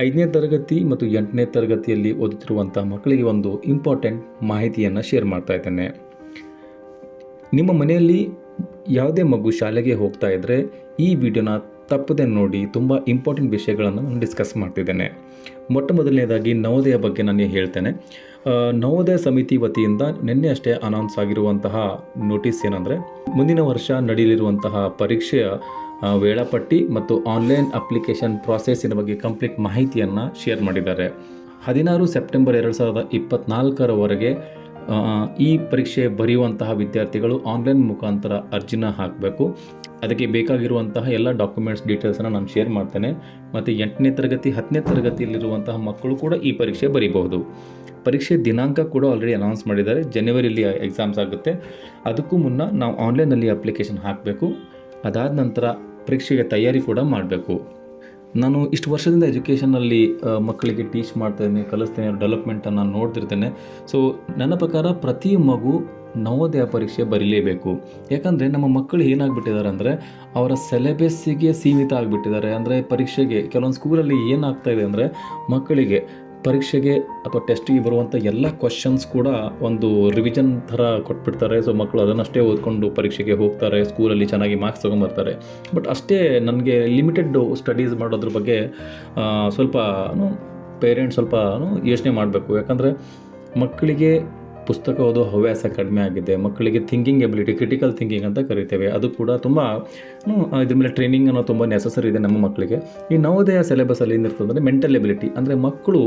5ನೇ ತರಗತಿ ಮತ್ತು 8ನೇ ತರಗತಿಯಲ್ಲಿ ಓದುತ್ತಿರುವಂಥ ಮಕ್ಕಳಿಗೆ ಒಂದು ಇಂಪಾರ್ಟೆಂಟ್ ಮಾಹಿತಿಯನ್ನು ಶೇರ್ ಮಾಡ್ತಾ ಇದ್ದೇನೆ. ನಿಮ್ಮ ಮನೆಯಲ್ಲಿ ಯಾವುದೇ ಮಗು ಶಾಲೆಗೆ ಹೋಗ್ತಾ ಇದ್ದರೆ ಈ ವಿಡಿಯೋನ ತಪ್ಪದೆ ನೋಡಿ. ತುಂಬ ಇಂಪಾರ್ಟೆಂಟ್ ವಿಷಯಗಳನ್ನು ನಾನು ಡಿಸ್ಕಸ್ ಮಾಡ್ತಿದ್ದೇನೆ. ಮೊಟ್ಟ ಮೊದಲನೇದಾಗಿ ನವೋದಯ ಬಗ್ಗೆ ನಾನು ಹೇಳ್ತೇನೆ. ನವೋದಯ ಸಮಿತಿ ವತಿಯಿಂದ ನಿನ್ನೆ ಅಷ್ಟೇ ಅನೌನ್ಸ್ ಆಗಿರುವಂತಹ ನೋಟಿಸ್ ಏನಂದರೆ, ಮುಂದಿನ ವರ್ಷ ನಡೆಯಲಿರುವಂತಹ ಪರೀಕ್ಷೆಯ ವೇಳಾಪಟ್ಟಿ ಮತ್ತು ಆನ್ಲೈನ್ ಅಪ್ಲಿಕೇಶನ್ ಪ್ರಾಸೆಸ್ಸಿನ ಬಗ್ಗೆ ಕಂಪ್ಲೀಟ್ ಮಾಹಿತಿಯನ್ನು ಶೇರ್ ಮಾಡಿದ್ದಾರೆ. 16 ಸೆಪ್ಟೆಂಬರ್ 2024 ಈ ಪರೀಕ್ಷೆ ಬರೆಯುವಂತಹ ವಿದ್ಯಾರ್ಥಿಗಳು ಆನ್ಲೈನ್ ಮುಖಾಂತರ ಅರ್ಜಿನ ಹಾಕಬೇಕು. ಅದಕ್ಕೆ ಬೇಕಾಗಿರುವಂತಹ ಎಲ್ಲ ಡಾಕ್ಯುಮೆಂಟ್ಸ್ ಡೀಟೇಲ್ಸನ್ನು ನಾನು ಶೇರ್ ಮಾಡ್ತೇನೆ. ಮತ್ತು 8ನೇ ತರಗತಿ 10ನೇ ತರಗತಿಯಲ್ಲಿರುವಂತಹ ಮಕ್ಕಳು ಕೂಡ ಈ ಪರೀಕ್ಷೆ ಬರೀಬಹುದು. ಪರೀಕ್ಷೆ ದಿನಾಂಕ ಕೂಡ ಆಲ್ರೆಡಿ ಅನೌನ್ಸ್ ಮಾಡಿದ್ದಾರೆ. ಜನವರಿಯಲ್ಲಿ ಎಕ್ಸಾಮ್ಸ್ ಆಗುತ್ತೆ. ಅದಕ್ಕೂ ಮುನ್ನ ನಾವು ಆನ್ಲೈನಲ್ಲಿ ಅಪ್ಲಿಕೇಶನ್ ಹಾಕಬೇಕು. ಅದಾದ ನಂತರ ಪರೀಕ್ಷೆಗೆ ತಯಾರಿ ಕೂಡ ಮಾಡಬೇಕು. ನಾನು ಇಷ್ಟು ವರ್ಷದಿಂದ ಎಜುಕೇಷನಲ್ಲಿ ಮಕ್ಕಳಿಗೆ ಟೀಚ್ ಮಾಡ್ತಾಯಿದ್ದೇನೆ, ಕಲಿಸ್ತೇನೆ, ಡೆವಲಪ್ಮೆಂಟನ್ನು ನೋಡ್ತಿರ್ತೇನೆ. ಸೊ ನನ್ನ ಪ್ರಕಾರ ಪ್ರತಿ ಮಗು ನವೋದಯ ಪರೀಕ್ಷೆ ಬರೀಲೇಬೇಕು. ಯಾಕಂದರೆ ನಮ್ಮ ಮಕ್ಕಳು ಏನಾಗ್ಬಿಟ್ಟಿದ್ದಾರೆ ಅಂದರೆ ಅವರ ಸಿಲೆಬಸ್ಸಿಗೆ ಸೀಮಿತ ಆಗಿಬಿಟ್ಟಿದ್ದಾರೆ. ಅಂದರೆ ಪರೀಕ್ಷೆಗೆ ಕೆಲವೊಂದು ಸ್ಕೂಲಲ್ಲಿ ಏನಾಗ್ತಾಯಿದೆ ಅಂದರೆ ಮಕ್ಕಳಿಗೆ ಪರೀಕ್ಷೆಗೆ ಅಥವಾ ಟೆಸ್ಟಿಗೆ ಬರುವಂಥ ಎಲ್ಲ ಕ್ವಶನ್ಸ್ ಕೂಡ ಒಂದು ರಿವಿಷನ್ ಥರ ಕೊಟ್ಬಿಡ್ತಾರೆ. ಸೊ ಮಕ್ಕಳು ಅದನ್ನಷ್ಟೇ ಓದ್ಕೊಂಡು ಪರೀಕ್ಷೆಗೆ ಹೋಗ್ತಾರೆ, ಸ್ಕೂಲಲ್ಲಿ ಚೆನ್ನಾಗಿ ಮಾರ್ಕ್ಸ್ ತೊಗೊಂಬರ್ತಾರೆ. ಬಟ್ ಅಷ್ಟೇ ನನಗೆ ಲಿಮಿಟೆಡ್ ಸ್ಟಡೀಸ್ ಮಾಡೋದ್ರ ಬಗ್ಗೆ ಸ್ವಲ್ಪ ಪೇರೆಂಟ್ಸ್ ಸ್ವಲ್ಪ ಯೋಚನೆ ಮಾಡಬೇಕು. ಯಾಕಂದರೆ ಮಕ್ಕಳಿಗೆ ಪುಸ್ತಕ ಓದೋ ಹವ್ಯಾಸ ಕಡಿಮೆ ಆಗಿದೆ. ಮಕ್ಕಳಿಗೆ ಥಿಂಕಿಂಗ್ ಎಬಿಲಿಟಿ, ಕ್ರಿಟಿಕಲ್ ಥಿಂಕಿಂಗ್ ಅಂತ ಕರಿತೇವೆ, ಅದು ಕೂಡ ತುಂಬ ಇದ್ರ ಮೇಲೆ ಟ್ರೈನಿಂಗ್ ಅನ್ನೋ ತುಂಬ ನೆಸಸರಿ ಇದೆ ನಮ್ಮ ಮಕ್ಕಳಿಗೆ. ಈ ನವೋದಯ ಸಿಲೆಬಸಲ್ಲಿ ಏನಿರ್ತದೆ ಅಂದರೆ ಮೆಂಟಲ್ ಎಬಿಲಿಟಿ, ಅಂದರೆ ಮಕ್ಕಳು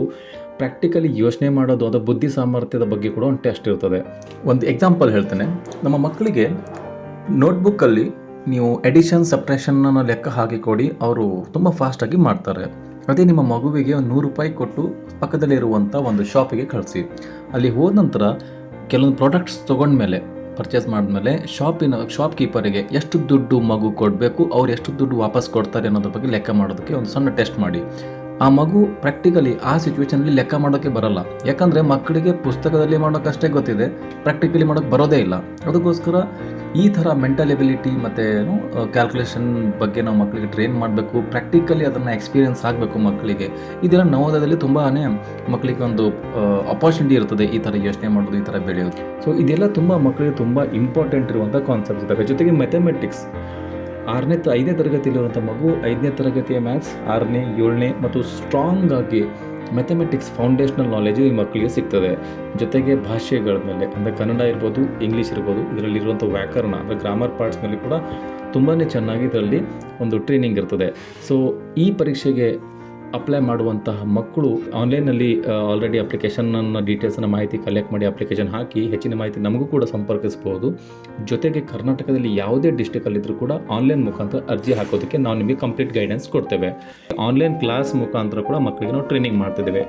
ಪ್ರಾಕ್ಟಿಕಲಿ ಯೋಚನೆ ಮಾಡೋದು, ಅದರ ಬುದ್ಧಿ ಸಾಮರ್ಥ್ಯದ ಬಗ್ಗೆ ಕೂಡ ಒಂದು ಟೆಸ್ಟ್ ಇರ್ತದೆ. ಒಂದು ಎಕ್ಸಾಂಪಲ್ ಹೇಳ್ತೇನೆ. ನಮ್ಮ ಮಕ್ಕಳಿಗೆ ನೋಟ್ಬುಕ್ಕಲ್ಲಿ ನೀವು ಎಡಿಷನ್ ಸಬ್ಟ್ರಾಕ್ಷನ್ನ ಲೆಕ್ಕ ಹಾಕಿಕೊಡಿ, ಅವರು ತುಂಬ ಫಾಸ್ಟಾಗಿ ಮಾಡ್ತಾರೆ. ಅದೇ ನಿಮ್ಮ ಮಗುವಿಗೆ ಒಂದು 100 ರೂಪಾಯಿ ಕೊಟ್ಟು ಪಕ್ಕದಲ್ಲಿರುವಂಥ ಒಂದು ಶಾಪಿಗೆ ಕಳಿಸಿ. ಅಲ್ಲಿ ಹೋದ ನಂತರ ಕೆಲವೊಂದು ಪ್ರಾಡಕ್ಟ್ಸ್ ತೊಗೊಂಡ್ಮೇಲೆ, ಪರ್ಚೇಸ್ ಮಾಡಿದ್ಮೇಲೆ ಶಾಪ್ ಕೀಪರಿಗೆ ಎಷ್ಟು ದುಡ್ಡು ಮಗು ಕೊಡಬೇಕು, ಅವ್ರು ಎಷ್ಟು ದುಡ್ಡು ವಾಪಸ್ ಕೊಡ್ತಾರೆ ಅನ್ನೋದ್ರ ಬಗ್ಗೆ ಲೆಕ್ಕ ಮಾಡೋದಕ್ಕೆ ಒಂದು ಸಣ್ಣ ಟೆಸ್ಟ್ ಮಾಡಿ. ಆ ಮಗು ಪ್ರಾಕ್ಟಿಕಲಿ ಆ ಸಿಚುವೇಷನಲ್ಲಿ ಲೆಕ್ಕ ಮಾಡೋಕ್ಕೆ ಬರಲ್ಲ. ಯಾಕಂದರೆ ಮಕ್ಕಳಿಗೆ ಪುಸ್ತಕದಲ್ಲಿ ಮಾಡೋಕ್ಕಷ್ಟೇ ಗೊತ್ತಿದೆ, ಪ್ರಾಕ್ಟಿಕಲಿ ಮಾಡೋಕ್ಕೆ ಬರೋದೇ ಇಲ್ಲ. ಅದಕ್ಕೋಸ್ಕರ ಈ ಥರ ಮೆಂಟಲ್ ಎಬಿಲಿಟಿ ಮತ್ತು ಕ್ಯಾಲ್ಕುಲೇಷನ್ ಬಗ್ಗೆ ನಾವು ಮಕ್ಕಳಿಗೆ ಟ್ರೈನ್ ಮಾಡಬೇಕು. ಪ್ರಾಕ್ಟಿಕಲಿ ಅದನ್ನು ಎಕ್ಸ್ಪೀರಿಯನ್ಸ್ ಆಗಬೇಕು ಮಕ್ಕಳಿಗೆ. ಇದೆಲ್ಲ ನವೋದಯದಲ್ಲಿ ತುಂಬಾ ಮಕ್ಕಳಿಗೆ ಒಂದು ಅಪಾರ್ಚುನಿಟಿ ಇರ್ತದೆ ಈ ಥರ ಯೋಚನೆ ಮಾಡೋದು, ಈ ಥರ ಬೆಳೆಯೋದು. ಸೊ ಇದೆಲ್ಲ ತುಂಬ ಮಕ್ಕಳಿಗೆ ತುಂಬ ಇಂಪಾರ್ಟೆಂಟ್ ಇರುವಂಥ ಕಾನ್ಸೆಪ್ಟ್ಸ್ ಇದ್ದಾವೆ. ಜೊತೆಗೆ ಮ್ಯಾಥಮೆಟಿಕ್ಸ್ 5ನೇ ತರಗತಿಯಲ್ಲಿರುವಂಥ ಮಗು 5ನೇ ತರಗತಿಯ ಮ್ಯಾಥ್ಸ್, 6ನೇ 7ನೇ ಮತ್ತು ಸ್ಟ್ರಾಂಗ್ ಆಗಿ ಮ್ಯಾಥಮೆಟಿಕ್ಸ್ ಫೌಂಡೇಶನಲ್ ನಾಲೆಜು ಈ ಮಕ್ಕಳಿಗೆ ಸಿಗ್ತದೆ. ಜೊತೆಗೆ ಭಾಷೆಗಳ ಮೇಲೆ, ಅಂದರೆ ಕನ್ನಡ ಇರ್ಬೋದು, ಇಂಗ್ಲೀಷ್ ಇರ್ಬೋದು, ಇದರಲ್ಲಿರುವಂಥ ವ್ಯಾಕರಣ ಅಂದರೆ ಗ್ರಾಮರ್ ಪಾರ್ಟ್ಸ್ ಮೇಲೆ ಕೂಡ ತುಂಬಾ ಚೆನ್ನಾಗಿ ಇದರಲ್ಲಿ ಒಂದು ಟ್ರೈನಿಂಗ್ ಇರ್ತದೆ. ಸೊ ಈ ಪರೀಕ್ಷೆಗೆ ಅಪ್ಲೈ ಮಾಡುವಂತಹ ಮಕ್ಕಳು ಆನ್ಲೈನಲ್ಲಿ ಆಲ್ರೆಡಿ ಅಪ್ಲಿಕೇಶನ್ನ ಡೀಟೇಲ್ಸನ್ನು ಮಾಹಿತಿ ಕಲೆಕ್ಟ್ ಮಾಡಿ ಅಪ್ಲಿಕೇಶನ್ ಹಾಕಿ ಹೆಚ್ಚಿನ ಮಾಹಿತಿ ನಮಗೂ ಕೂಡ ಸಂಪರ್ಕಿಸ್ಬೋದು. ಜೊತೆಗೆ ಕರ್ನಾಟಕದಲ್ಲಿ ಯಾವುದೇ ಡಿಸ್ಟ್ರಿಕ್ಟಲ್ಲಿದ್ದರೂ ಕೂಡ ಆನ್ಲೈನ್ ಮುಖಾಂತರ ಅರ್ಜಿ ಹಾಕೋದಕ್ಕೆ ನಾವು ನಿಮಗೆ ಕಂಪ್ಲೀಟ್ ಗೈಡೆನ್ಸ್ ಕೊಡ್ತೇವೆ. ಆನ್ಲೈನ್ ಕ್ಲಾಸ್ ಮುಖಾಂತರ ಕೂಡ ಮಕ್ಕಳಿಗೆ ನಾವು ಟ್ರೈನಿಂಗ್ ಮಾಡ್ತಿದ್ದೇವೆ.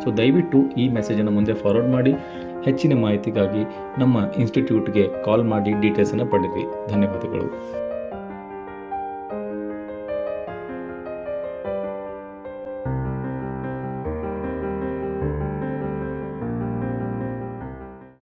ಸೊ ದಯವಿಟ್ಟು ಈ ಮೆಸೇಜನ್ನು ಮುಂದೆ ಫಾರ್ವರ್ಡ್ ಮಾಡಿ. ಹೆಚ್ಚಿನ ಮಾಹಿತಿಗಾಗಿ ನಮ್ಮ ಇನ್ಸ್ಟಿಟ್ಯೂಟ್ಗೆ ಕಾಲ್ ಮಾಡಿ ಡೀಟೇಲ್ಸನ್ನು ಪಡೆಯಿರಿ. ಧನ್ಯವಾದಗಳು.